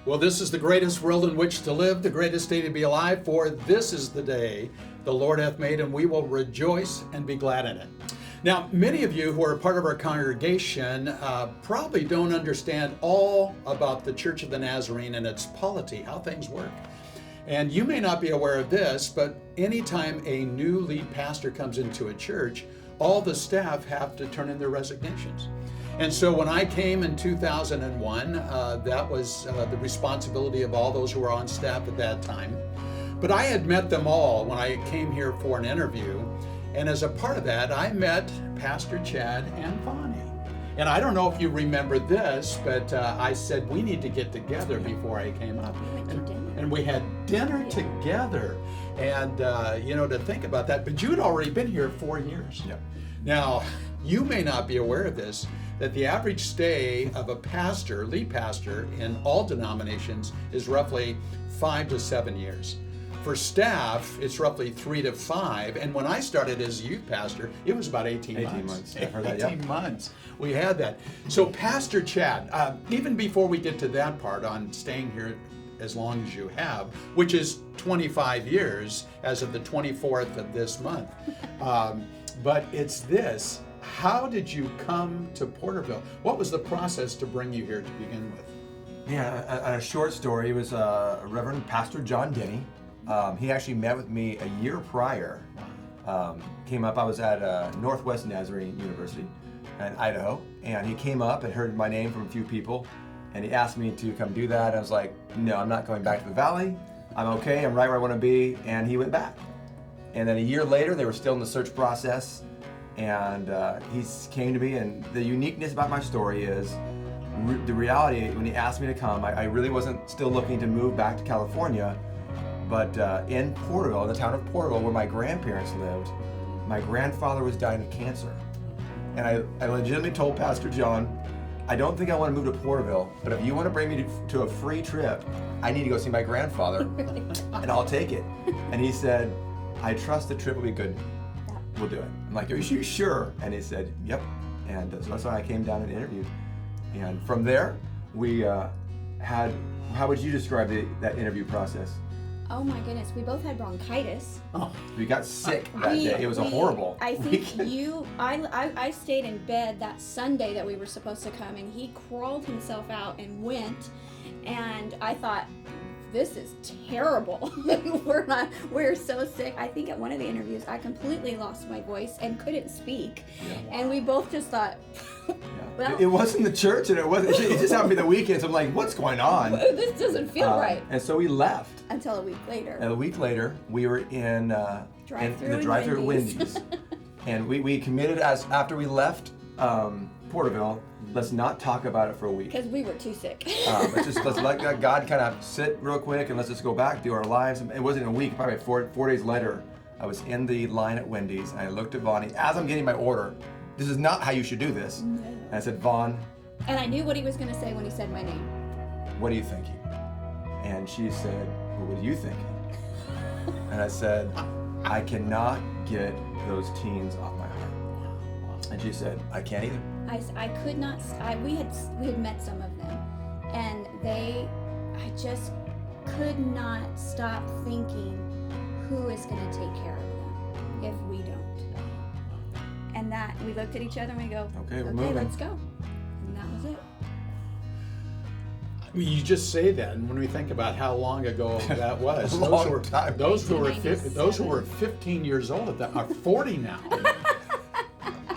Well, this is the greatest world in which to live, the greatest day to be alive, for this is the day the Lord hath made, and we will rejoice and be glad in it. Now, many of you who are part of our congregation probably don't understand all about the Church of the Nazarene and its polity, how things work. And you may not be aware of this, but anytime a new lead pastor comes into a church, all the staff have to turn in their resignations. And so when I came in 2001, that was the responsibility of all those who were on staff at that time. But I had met them all when I came here for an interview. And as a part of that, I met Pastor Chad and Voni. And I don't know if you remember this, but I said we need to get together before I came up. And we had dinner together. And, to think about that, but you had already been here 4 years. Yep. Now, you may not be aware of this, that the average stay of a pastor, lead pastor, in all denominations is roughly 5 to 7 years. For staff, it's roughly 3 to 5. And when I started as a youth pastor, it was about 18 months. I heard that, 18 months. We had that. So Pastor Chad, even before we get to that part on staying here as long as you have, which is 25 years as of the 24th of this month. But it's this. How did you come to Porterville? What was the process to bring you here to begin with? Yeah, a short story. It was Reverend Pastor John Denny. He actually met with me a year prior. Came up, I was at Northwest Nazarene University in Idaho, and he came up and heard my name from a few people, and he asked me to come do that. I was like, no, I'm not going back to the Valley. I'm okay, I'm right where I want to be, and he went back. And then a year later, they were still in the search process, and he came to me, and the uniqueness about my story is the reality, when he asked me to come, I really wasn't still looking to move back to California. But in Porterville, in the town of Porterville, where my grandparents lived, my grandfather was dying of cancer. And I legitimately told Pastor John, I don't think I want to move to Porterville, but if you want to bring me to a free trip, I need to go see my grandfather, and I'll take it. And he said, I trust the trip will be good. We'll do it. I'm like, are you sure? And he said, yep. And so that's why I came down and interviewed. And from there, we had, how would you describe that interview process? Oh my goodness, we both had bronchitis. Oh, we got sick that day. It was a horrible. I think I stayed in bed that Sunday that we were supposed to come, and he crawled himself out and went, and I thought, this is terrible. We're so sick. I think at one of the interviews, I completely lost my voice and couldn't speak. Yeah. And we both just thought, well. It wasn't the church, and it just happened to be the weekends. I'm like, what's going on? This doesn't feel right. And so we left. Until a week later. And a week later, we were in the drive-thru at Wendy's. And we committed after we left Porterville, let's not talk about it for a week. Because we were too sick. Let's let God kind of sit real quick and let's just go back, do our lives. It wasn't a week, probably 4 days later, I was in the line at Wendy's and I looked at Voni as I'm getting my order. This is not how you should do this. No. And I said, Vaughn. And I knew what he was going to say when he said my name. What are you thinking? And she said, well, what are you thinking? And I said, I cannot get those teens off my heart. And she said, I can't either. I could not. We had met some of them, and I just could not stop thinking, who is going to take care of them if we don't? And that we looked at each other and we go, okay, we're moving. Let's go. And that was it. I mean, you just say that, and when we think about how long ago that was, those who were 15 years old at that are 40 now.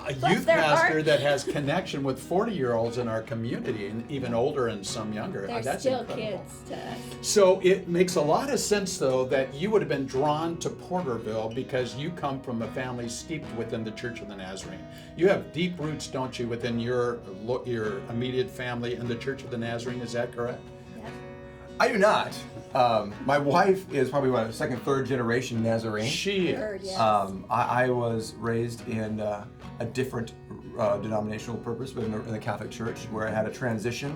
A youth pastor that has connection with 40-year-olds in our community, and even older and some younger. They're That's still incredible. Kids to us. So it makes a lot of sense, though, that you would have been drawn to Porterville because you come from a family steeped within the Church of the Nazarene. You have deep roots, don't you, within your immediate family in the Church of the Nazarene? Is that correct? Yeah. I do not. My wife is probably what, second, third generation Nazarene. She is. Third, yes. I was raised in a different denominational purpose, but in the Catholic Church, where I had a transition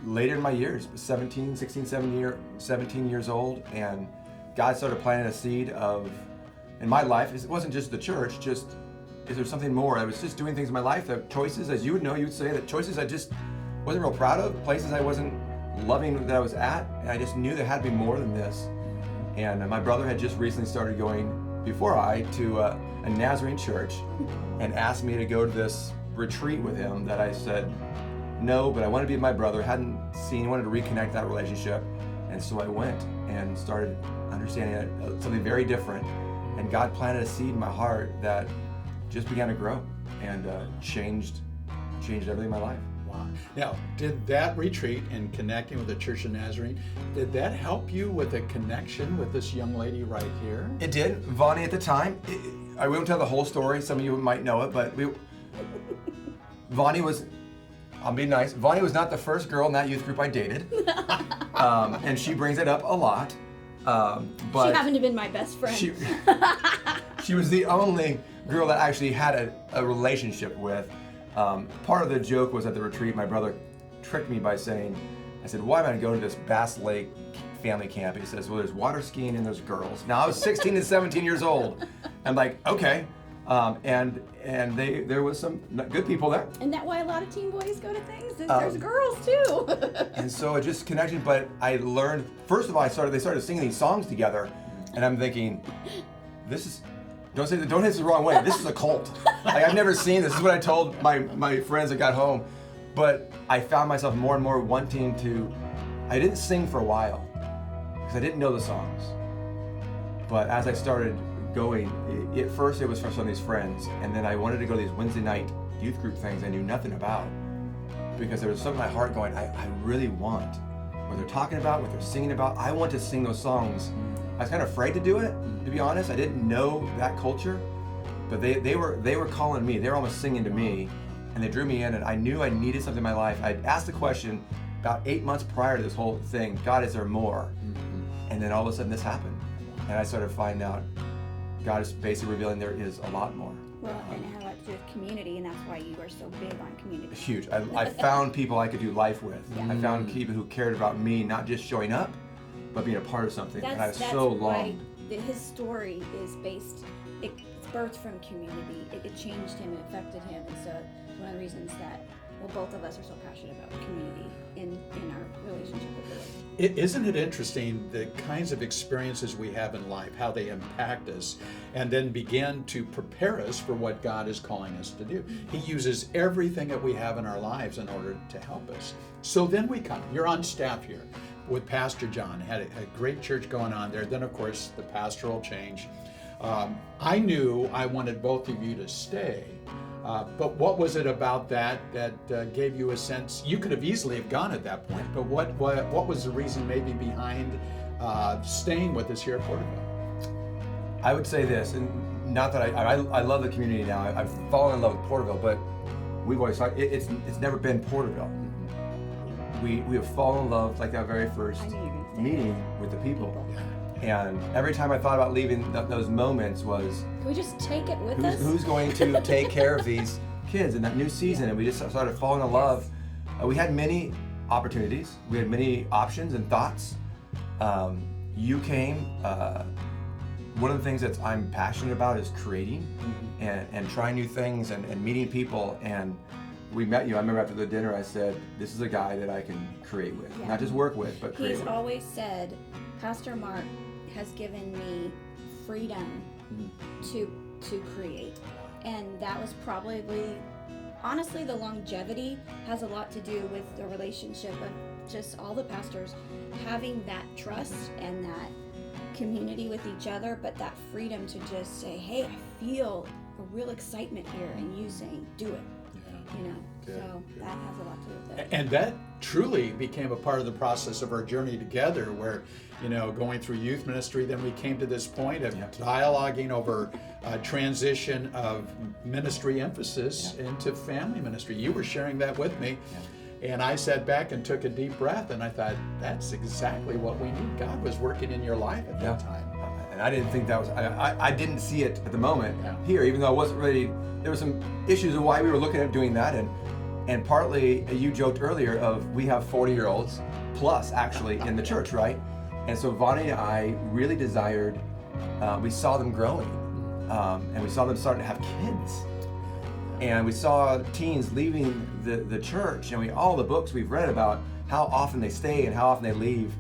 later in my years, 17 years old, and God started planting a seed in my life. It wasn't just the church, is there something more? I was just doing things in my life, that choices, as you would know, you would say that choices I just wasn't real proud of, places I wasn't loving that I was at, and I just knew there had to be more than this. And my brother had just recently started going, before I, to a Nazarene church, and asked me to go to this retreat with him that I said no, but I wanted to be with my brother, hadn't seen, wanted to reconnect that relationship. And so I went and started understanding something very different. And God planted a seed in my heart that just began to grow and changed everything in my life. Wow. Now, did that retreat and connecting with the Church of Nazarene, did that help you with a connection with this young lady right here? It did. Voni at the time, I won't tell the whole story. Some of you might know it, but Voni was, I'll be nice, Voni was not the first girl in that youth group I dated. And she brings it up a lot. But she happened to have been my best friend. She was the only girl that I actually had a relationship with. Part of the joke was at the retreat, my brother tricked me by saying, I said, why am I going to go to this Bass Lake family camp? He says, well, there's water skiing and there's girls. Now I was 16 and 17 years old. I'm like, okay. And there was some good people there. And that's why a lot of teen boys go to things. There's girls too. And so it just connected. But I learned, first of all, they started singing these songs together, and I'm thinking, this is, don't hit this the wrong way. This is a cult. Like, I've never seen this. This is what I told my friends that got home. But I found myself more and more wanting to. I didn't sing for a while because I didn't know the songs. But as I started going, at first it was from some of these friends, and then I wanted to go to these Wednesday night youth group things I knew nothing about, because there was something in my heart going, I really want what they're talking about, what they're singing about. I want to sing those songs. I was kind of afraid to do it, to be honest. I didn't know that culture, but they were calling me. They were almost singing to me, and they drew me in, and I knew I needed something in my life. I'd asked the question about 8 months prior to this whole thing, God, is there more? And then all of a sudden this happened, and I started finding out God is basically revealing there is a lot more. Well, and it had a lot to do with community, and that's why you are so big on community. Huge. I found people I could do life with. Yeah. I found people who cared about me, not just showing up, but being a part of something. And I was That's so why longed. his story is based, it's birthed from community. It changed him, it affected him, and so it's one of the reasons that, well, both of us are so passionate about community in our relationship with the Lord. Isn't it interesting the kinds of experiences we have in life, how they impact us, and then begin to prepare us for what God is calling us to do? He uses everything that we have in our lives in order to help us. So then we come, you're on staff here with Pastor John, had a great church going on there. Then of course the pastoral change. I knew I wanted both of you to stay. But what was it about that gave you a sense? You could have easily have gone at that point, but what was the reason maybe behind staying with us here at Porterville? I would say this, and not that I love the community now. I've fallen in love with Porterville, but we've always thought it's never been Porterville. We have fallen in love like that very first meeting with the people. And every time I thought about leaving, those moments was, Can we just take it with us? who's going to take care of these kids in that new season? And we just started falling in love. We had many opportunities. We had many options and thoughts. You came. One of the things that I'm passionate about is creating and trying new things and meeting people. And we met you. I remember after the dinner, I said, this is a guy that I can create with. Yeah. Not just work with, but create He's with. always said, Pastor Mark has given me freedom to create. And that was probably, honestly, the longevity has a lot to do with the relationship of just all the pastors having that trust and that community with each other, but that freedom to just say, hey, I feel a real excitement here, and you saying, do it. You know, Good, so good. that has a lot to do with it. And that truly became a part of the process of our journey together, where, going through youth ministry, then we came to this point of dialoguing over transition of ministry emphasis into family ministry. You were sharing that with me. And I sat back and took a deep breath, and I thought, that's exactly what we need. God was working in your life at that time. And I didn't think that was, I didn't see it at the moment here, even though I wasn't ready. There were some issues of why we were looking at doing that. And partly, you joked earlier of, we have 40-year-olds plus actually in the church, right? And so Voni and I really desired, we saw them growing, and we saw them starting to have kids. And we saw teens leaving the church, and all the books we've read about how often they stay and how often they leave.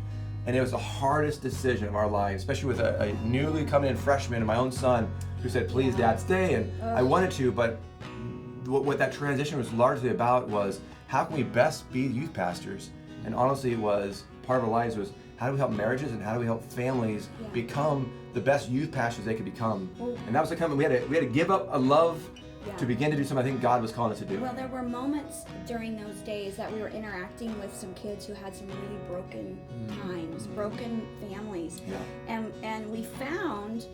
And it was the hardest decision of our lives, especially with a newly coming in freshman and my own son who said, please, Dad, stay. And I wanted to, but what that transition was largely about was how can we best be youth pastors? And honestly, it was part of our lives was how do we help marriages and how do we help families become the best youth pastors they could become? And that was the kind of, we had to give up a love to begin to do something I think God was calling us to do. Well, there were moments during those days that we were interacting with some kids who had some really broken times, broken families. And we found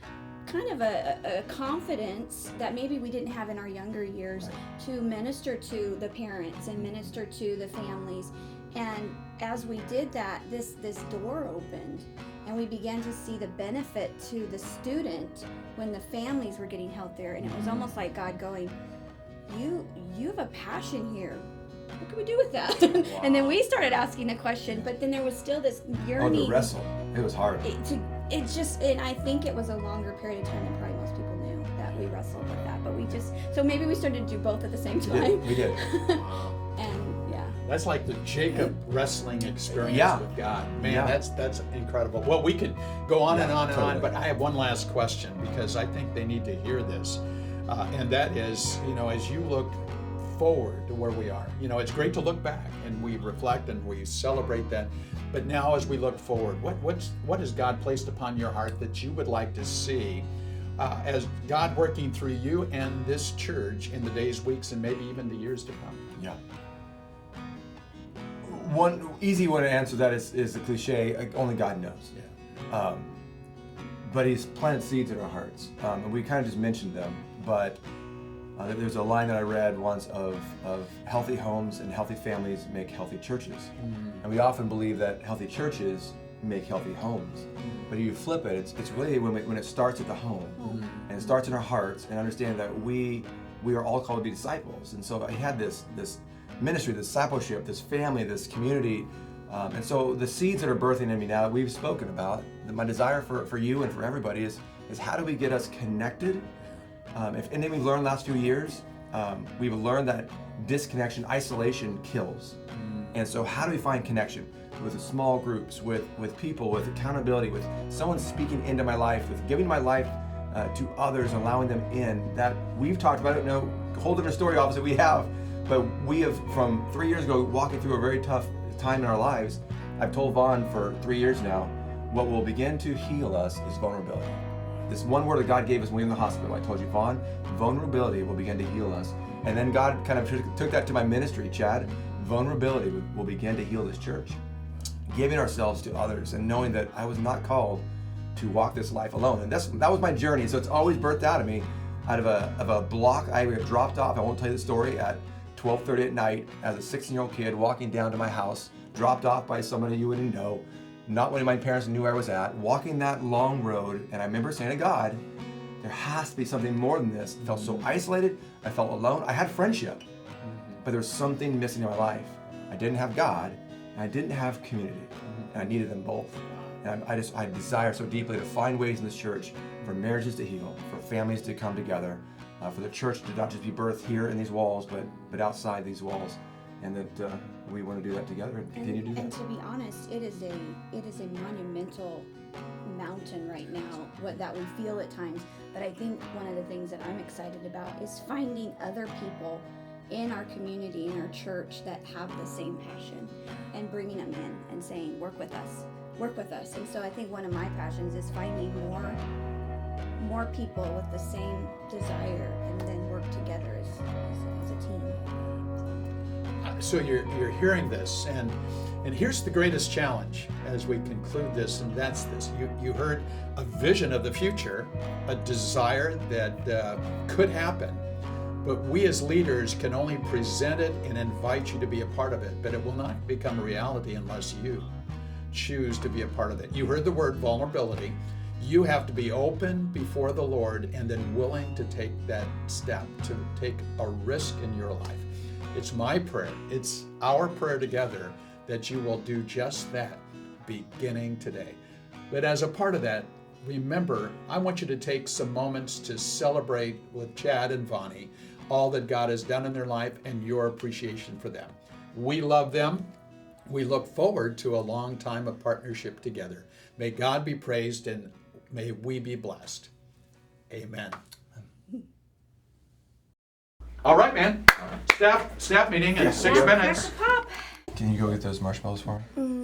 kind of a confidence that maybe we didn't have in our younger years to minister to the parents and minister to the families. And as we did that, this door opened, and we began to see the benefit to the student when the families were getting healthier. And it was almost like God going, you have a passion here. What can we do with that? And then we started asking the question, but then there was still this yearning. The wrestle. It was hard. And I think it was a longer period of time than probably most people knew that we wrestled with that. But so maybe we started to do both at the same time. We did. And that's like the Jacob wrestling experience with God. Man, that's incredible. Well, we could go on and on and on, but I have one last question because I think they need to hear this. And that is, as you look forward to where we are, it's great to look back and we reflect and we celebrate that. But now as we look forward, what has God placed upon your heart that you would like to see as God working through you and this church in the days, weeks, and maybe even the years to come? Yeah. One easy way to answer that is the cliche, only God knows. But He's planted seeds in our hearts. And we kind of just mentioned them, but there's a line that I read once of healthy homes and healthy families make healthy churches. And we often believe that healthy churches make healthy homes. But if you flip it, it's really when it starts at the home, and it starts in our hearts, and understand that we are all called to be disciples. And so I had this ministry, this discipleship, this family, this community. And so the seeds that are birthing in me now that we've spoken about, my desire for you and for everybody is how do we get us connected? If anything we've learned the last few years, we've learned that disconnection, isolation kills. And so how do we find connection? With the small groups, with people, with accountability, with someone speaking into my life, with giving my life to others, allowing them in. That we've talked about it, a whole different story obviously we have, but we have from 3 years ago walking through a very tough time in our lives. I've told Vaughn for 3 years now, what will begin to heal us is vulnerability. This one word that God gave us when we were in the hospital, I told you, Vaughn, vulnerability will begin to heal us. And then God kind of took that to my ministry, Chad. Vulnerability will begin to heal this church. Giving ourselves to others and knowing that I was not called to walk this life alone. And that was my journey. So it's always birthed out of me, out of a block I dropped off. I won't tell you the story, at 12:30 at night as a 16-year-old kid walking down to my house, dropped off by somebody you wouldn't know. Not one of my parents knew where I was at, walking that long road. And I remember saying to God, there has to be something more than this. I felt so isolated. I felt alone. I had friendship, but there was something missing in my life. I didn't have God, and I didn't have community, and I needed them both. And I desire so deeply to find ways in this church for marriages to heal, for families to come together, for the church to not just be birthed here in these walls, but outside these walls, and that we want to do that together and continue to do that. And to be honest, it is a monumental mountain right now that we feel at times. But I think one of the things that I'm excited about is finding other people in our community, in our church, that have the same passion, and bringing them in and saying, work with us. And so I think one of my passions is finding more people with the same desire, and then work together as a team. So you're hearing this, and here's the greatest challenge as we conclude this, and that's this. You heard a vision of the future, a desire that could happen, but we as leaders can only present it and invite you to be a part of it, but it will not become a reality unless you choose to be a part of it. You heard the word vulnerability. You have to be open before the Lord and then willing to take that step, to take a risk in your life. It's my prayer, it's our prayer together, that you will do just that beginning today. But as a part of that, remember, I want you to take some moments to celebrate with Chad and Voni all that God has done in their life and your appreciation for them. We love them. We look forward to a long time of partnership together. May God be praised and may we be blessed. Amen. All right, man. Staff meeting in 6 minutes. Pop. Can you go get those marshmallows for me?